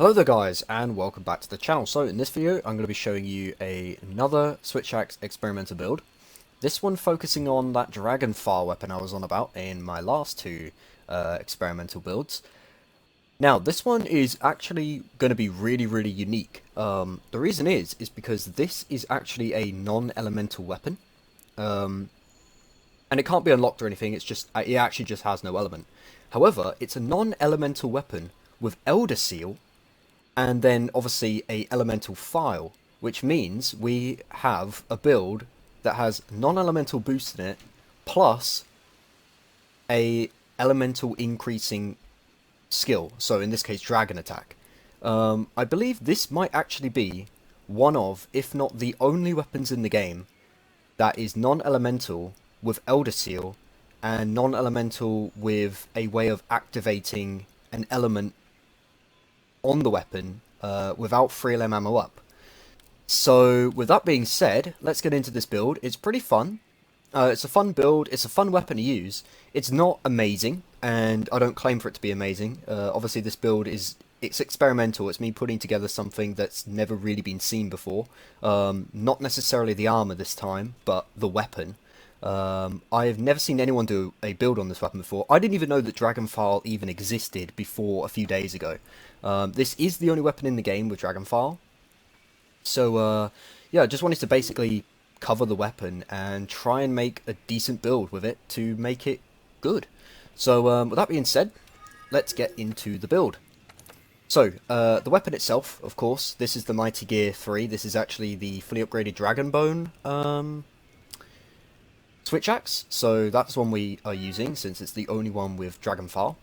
Hello there guys, and welcome back to the channel. So in this video I'm going to be showing you another Switch Axe experimental build. This one focusing on that dragon Phial weapon I was on about in my last two experimental builds. Now this one is actually going to be really unique. The reason is because this is actually a non-elemental weapon. And it can't be unlocked or anything, it actually just has no element. However, it's a non-elemental weapon with Elder Seal, and then obviously a elemental Phial, which means we have a build that has non-elemental boost in it, plus a elemental increasing skill, so in this case dragon attack. I believe this might actually be one of, if not the only weapons in the game that is non-elemental with Elder Seal, and non-elemental with a way of activating an element on the weapon without 3LM ammo up. So with that being said, let's get into this build. It's pretty fun. It's a fun build. It's a fun weapon to use. It's not amazing, and I don't claim for it to be amazing. Obviously this build it's experimental. It's me putting together something that's never really been seen before. Not necessarily the armor this time, but the weapon. I've never seen anyone do a build on this weapon before. I didn't even know that Dragon Phial even existed before a few days ago. This is the only weapon in the game with Dragon Phial. So, yeah, I just wanted to basically cover the weapon and try and make a decent build with it to make it good. So, with that being said, let's get into the build. So, the weapon itself, of course, this is the Mighty Gear 3. This is actually the fully upgraded DRAGONBONE Switch Axe, so that's one we are using since it's the only one with Dragon Phial.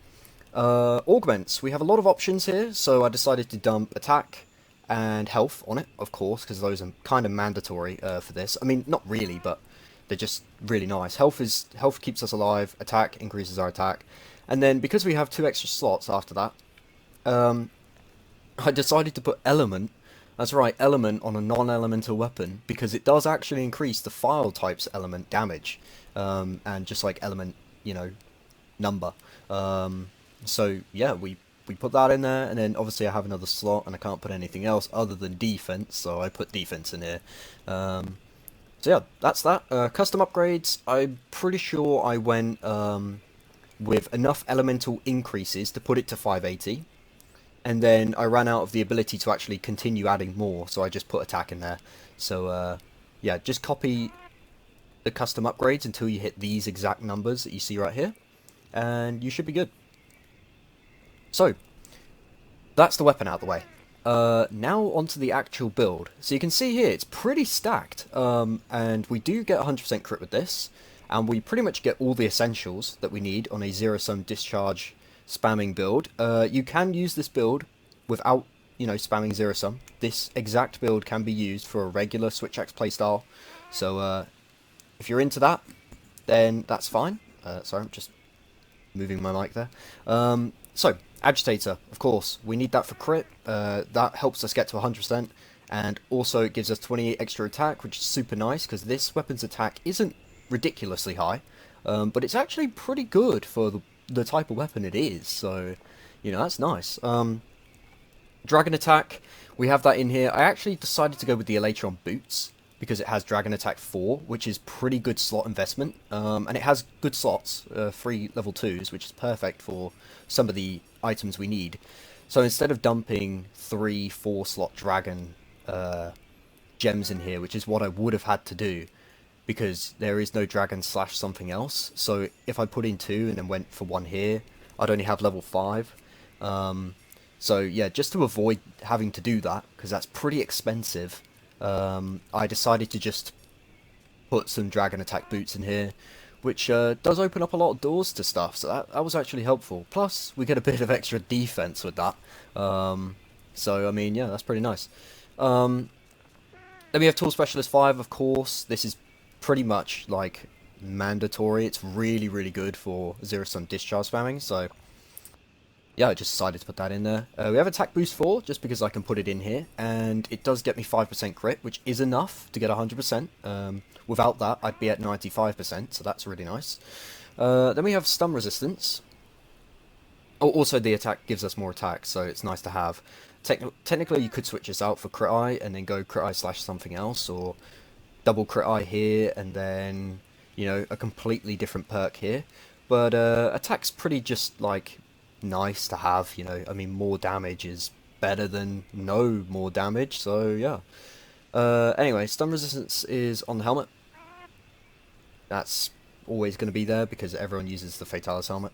Augments, we have a lot of options here, so I decided to dump attack and health on it, of course, because those are kind of mandatory for this. I mean, not really, but they're just really nice. Health keeps us alive, attack increases our attack, and then because we have 2 extra slots after that, I decided to put element. That's right, element on a non-elemental weapon, because it does actually increase the Phial type's element damage, and just like element, number. So yeah, we put that in there, and then obviously I have another slot, and I can't put anything else other than defense, so I put defense in here. So yeah, that's that. Custom upgrades, I'm pretty sure I went with enough elemental increases to put it to 580. And then I ran out of the ability to actually continue adding more, so I just put attack in there. So, yeah, just copy the custom upgrades until you hit these exact numbers that you see right here, and you should be good. So, that's the weapon out of the way. Now onto the actual build. So you can see here, it's pretty stacked, and we do get 100% crit with this, and we pretty much get all the essentials that we need on a zero-sum discharge spamming build. You can use this build without, spamming zero sum. This exact build can be used for a regular Switch Axe playstyle. So if you're into that, then that's fine. Sorry, I'm just moving my mic there. So agitator, of course, we need that for crit. That helps us get to 100%, and also it gives us 28 extra attack, which is super nice because this weapon's attack isn't ridiculously high, but it's actually pretty good for the type of weapon it is, so that's nice. Dragon attack, we have that in here. I actually decided to go with the Alatreon boots because it has Dragon Attack 4, which is pretty good slot investment, and it has good slots, 3 level 2s, which is perfect for some of the items we need. So instead of dumping 3-4 slot dragon gems in here, which is what I would have had to do, because there is no dragon / something else. So if I put in 2 and then went for 1 here, I'd only have level 5. So yeah, just to avoid having to do that, because that's pretty expensive, I decided to just put some dragon attack boots in here, which does open up a lot of doors to stuff, so that was actually helpful. Plus, we get a bit of extra defense with that. So, I mean, yeah, that's pretty nice. Then we have Tool Specialist 5, of course. This is pretty much like mandatory. It's really good for zero-sum discharge spamming, so yeah, I just decided to put that in there. We have attack boost 4 just because I can put it in here, and it does get me 5% crit, which is enough to get 100%. Without that I'd be at 95%, so that's really nice. Then we have stun resistance, Oh, also the attack gives us more attack, so it's nice to have. Technically, you could switch this out for crit eye and then go crit eye slash something else, or double crit eye here and then, you know, a completely different perk here. But attack's pretty just like nice to have, you know. I mean, more damage is better than no more damage, so yeah. Anyway, stun resistance is on the helmet. That's always going to be there because everyone uses the Fatalis helmet.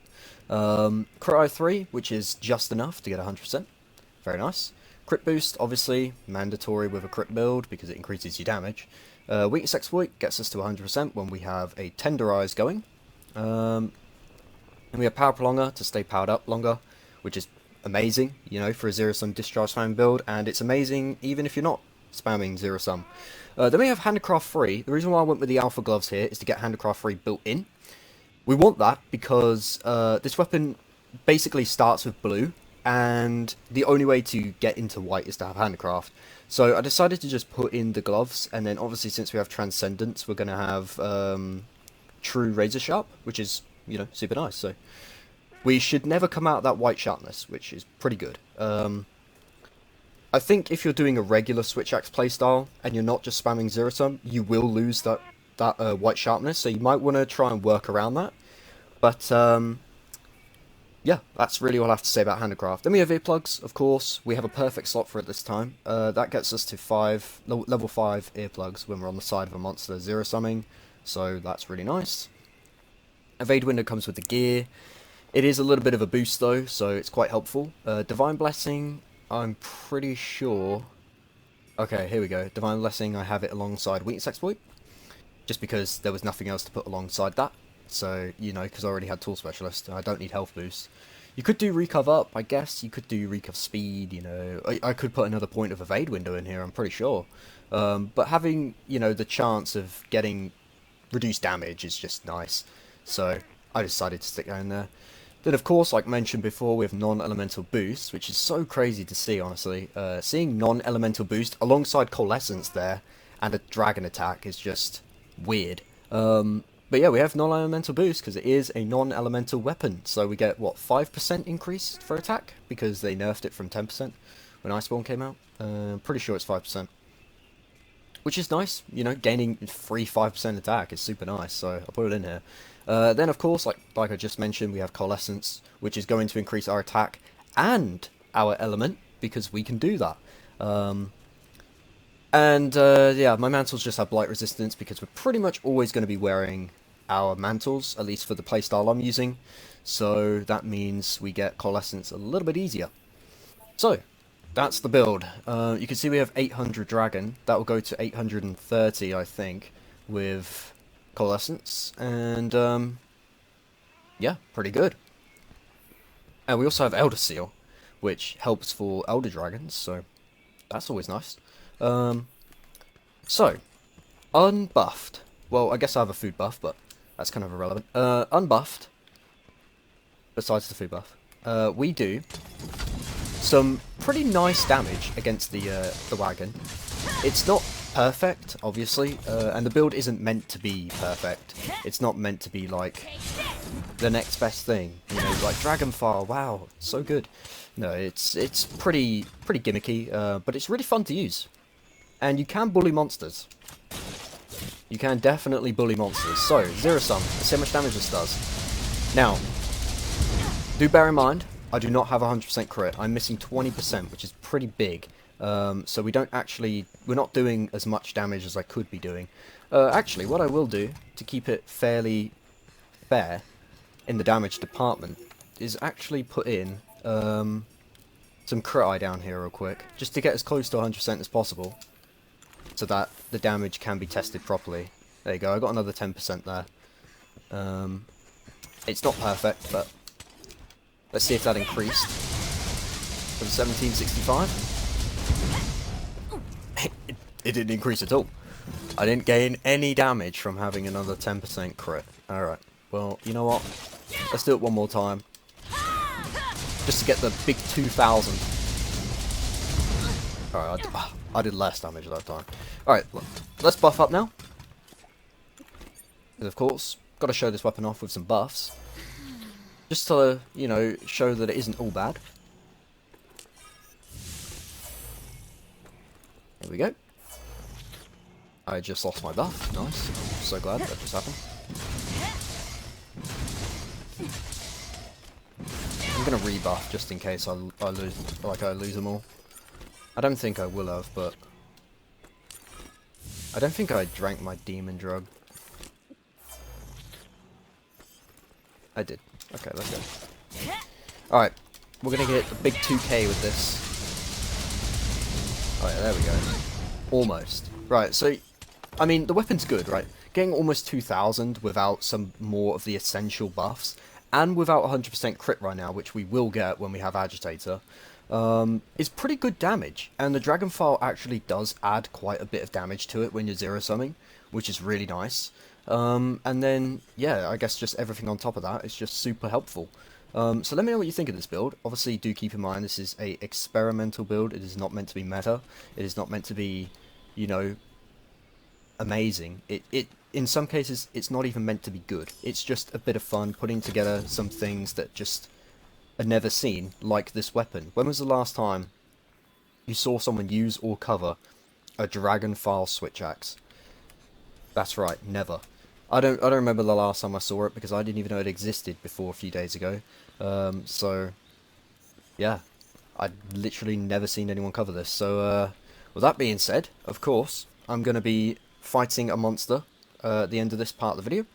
Crit eye 3, which is just enough to get 100%. Very nice. Crit boost, obviously, mandatory with a crit build because it increases your damage. Weakness exploit gets us to 100% when we have a Tenderize going. And we have Power Prolonger to stay powered up longer, which is amazing, you know, for a zero-sum Discharge spam build, and it's amazing even if you're not spamming zero-sum. Then we have Handicraft 3. The reason why I went with the Alpha Gloves here is to get Handicraft 3 built in. We want that because this weapon basically starts with blue, and the only way to get into white is to have Handicraft. So I decided to just put in the gloves, and then obviously since we have Transcendence, we're going to have True Razor Sharp, which is, you know, super nice. So we should never come out of that white sharpness, which is pretty good. I think if you're doing a regular Switch Axe playstyle and you're not just spamming zero sum, you will lose that white sharpness. So you might want to try and work around that. But yeah, that's really all I have to say about Handicraft. Then we have earplugs, of course. We have a perfect slot for it this time. That gets us to level 5 earplugs when we're on the side of a monster zero summing. So that's really nice. Evade window comes with the gear. It is a little bit of a boost though, so it's quite helpful. Divine Blessing, I'm pretty sure... Okay, here we go. Divine Blessing, I have it alongside Weakness Exploit, just because there was nothing else to put alongside that. So, you know, because I already had Tool Specialist, I don't need health boost. You could do Recov Up, I guess. You could do Recov Speed, you know. I could put another point of Evade window in here, I'm pretty sure. But having, you know, the chance of getting reduced damage is just nice. So, I decided to stick that in there. Then, of course, like mentioned before, we have non-elemental boost, which is so crazy to see, honestly. Seeing non-elemental boost alongside Coalescence there and a dragon attack is just weird. But yeah, we have non-elemental boost because it is a non-elemental weapon. So we get, what, 5% increase for attack? Because they nerfed it from 10% when Iceborne came out. I'm pretty sure it's 5%. Which is nice, you know, gaining free 5% attack is super nice, so I'll put it in here. Then, of course, like I just mentioned, we have Coalescence, which is going to increase our attack and our element, because we can do that. Yeah, my mantles just have blight resistance, because we're pretty much always going to be wearing our mantles, at least for the playstyle I'm using. So that means we get Coalescence a little bit easier. So, that's the build. You can see we have 800 dragon. That will go to 830, I think, with Coalescence. And, yeah, pretty good. And we also have Elder Seal, which helps for Elder Dragons, so that's always nice. So, unbuffed. Well, I guess I have a food buff, but that's kind of irrelevant. Unbuffed, besides the food buff, we do some pretty nice damage against the wagon. It's not perfect, obviously, and the build isn't meant to be perfect. It's not meant to be like the next best thing, you know, like Dragon Phial. Wow, so good. No, it's pretty gimmicky, but it's really fun to use, and you can bully monsters. You can definitely bully monsters. So zero sum. Let's see how much damage this does. Now, do bear in mind, I do not have 100% crit. I'm missing 20%, which is pretty big. So we're not doing as much damage as I could be doing. Actually, what I will do, to keep it fairly fair in the damage department, is actually put in some crit eye down here real quick, just to get as close to 100% as possible, so that the damage can be tested properly. There you go, I got another 10% there. It's not perfect, but let's see if that increased from 1765. It didn't increase at all. I didn't gain any damage from having another 10% crit. Alright, well, you know what? Let's do it one more time. Just to get the big 2,000. Alright, I did less damage that time. Alright, let's buff up now. And of course, got to show this weapon off with some buffs. just to, you know, show that it isn't all bad. There we go. I just lost my buff. Nice. I'm so glad that just happened. I'm gonna rebuff just in case I lose them all. I don't think I will have, but I don't think I drank my demon drug. I did. Okay, let's go. Alright, we're gonna get a big 2k with this. Oh yeah, there we go. Almost. Right, so, I mean, the weapon's good, right? Getting almost 2000 without some more of the essential buffs, and without 100% crit right now, which we will get when we have Agitator, is pretty good damage. And the Dragon Phial actually does add quite a bit of damage to it when you're zero summing, which is really nice. And then, yeah, I guess just everything on top of that is just super helpful. So let me know what you think of this build. Obviously, do keep in mind this is a experimental build. It is not meant to be meta. It is not meant to be, you know, amazing. It in some cases, it's not even meant to be good. It's just a bit of fun putting together some things that just are never seen, like this weapon. When was the last time you saw someone use or cover a Dragon Phial switch axe? That's right, never. I don't remember the last time I saw it because I didn't even know it existed before a few days ago. So yeah, I'd literally never seen anyone cover this. So with that being said, of course, I'm going to be fighting a monster at the end of this part of the video.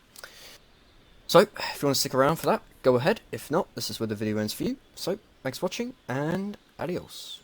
So if you want to stick around for that, go ahead. If not, this is where the video ends for you. So thanks for watching and adios.